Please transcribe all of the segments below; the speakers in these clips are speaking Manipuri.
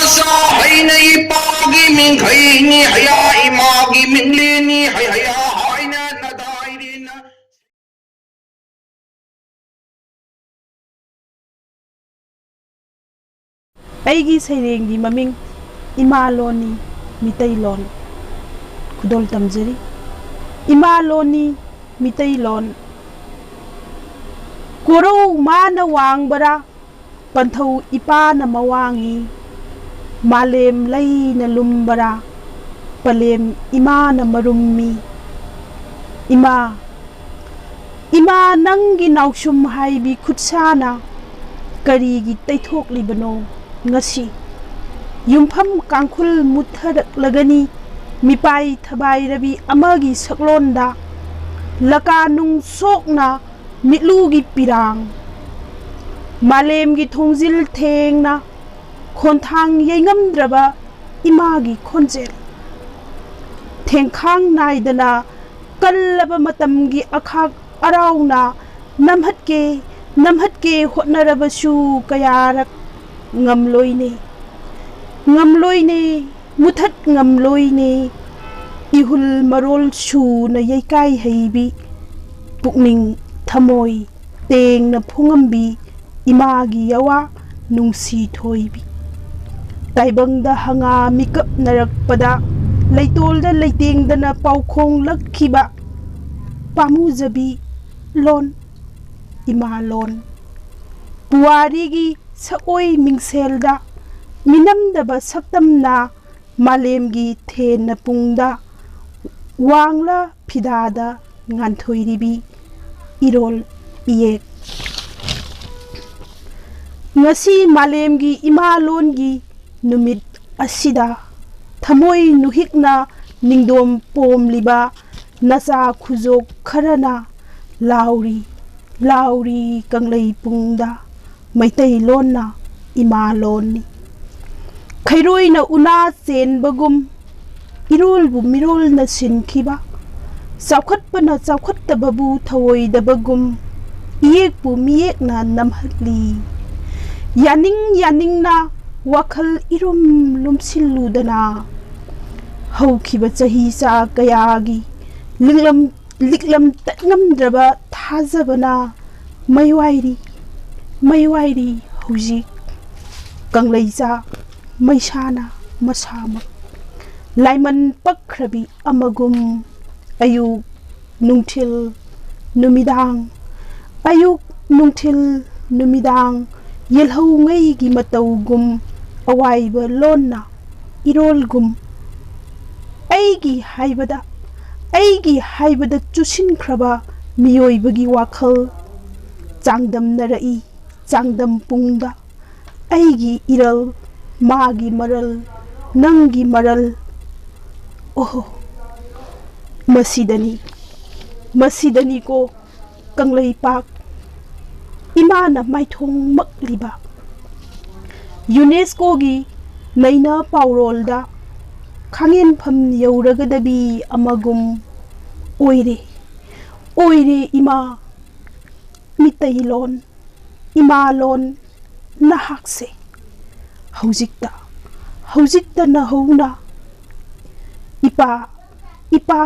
sa hay na ipagi ming kay ni haya imagi ming lini hay haya hay na naday rin na. Aigi sairenggi maming imaloni meeteilon khudol tamjari imaloni meeteilon kuro mana wangbara panthau ipa na mawangi malem lai na lumbara palem ima na marummi ima nangi naushum haibi khutsana karigi taithok libano ngasi yumpham kangkhul mutharak lagani mipai thabai rabi amagi saklonda laka nung sokna mitlugi pirang malemgi thongjil thengna khonthang yengamdraba imagi khonjel thengkhang naidana kallaba matamgi akhak arauna namhatke hotnarabasu kayarak ngamloine muthat ngamloine ihul marol su na yaikai heibi pukning thamoi teng na phungambi imagi yawa nungsi thoibi taibangda hanga mikap narakpada leitolda leitengdana paukhong lakhiba pamujabi lon imalon puarigi saoi mingselda minamdaba saktamna malemgi thena pungda wangla phidada nganthoiribi irol iyek ngasi malemgi imalongi numit asida thamoi nuhikna ningdom pomliba nacha khujok kharana lauri kanglei pungda meiteilon na imalon ni khairoi na una chen bagum irol bu mirol na sinkhiba chawkhatpana chawkhattababu thawoi dabagum iyek bu miyek na namhatli yaning na wakhal irum lumsiludana hawkhiba chahi cha kayagi liklam tatngamdraba thajabana maiwairi hauji kangleicha maisana masama laiman pakhrabi amagum ayuk nungthil numidang yelhau ngai gi matawgum awaiba lonna irolgum aigi haibada chusinkraba miyoibagi wakhal changdam narai changdam pungda aigi iral magi maral nangi maral oh masidani ko Kangleipak imana maithong makliba UNESCO gi naina paurolda khangen pham yauragadabi amagum oire ima meeteilon imalon nahakse haujikta na hauna ipa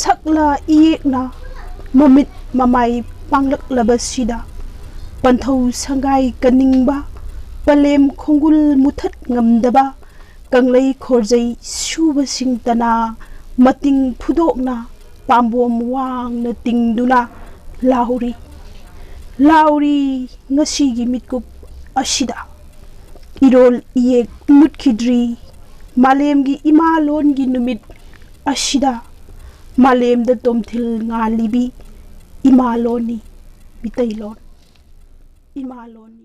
sakla iyekna mamit mamai panglaklabasida panthau sangai kaningba palem khongul muthat ngamdaba kanglei khorjai suba singtana mating phudokna pambom wangna tingduna lauri ngasigi mitkup asida irol iyek mutkhidri malemgi imalongi numit asida malemda tomthil ngalibi imaloni meeteilon imaloni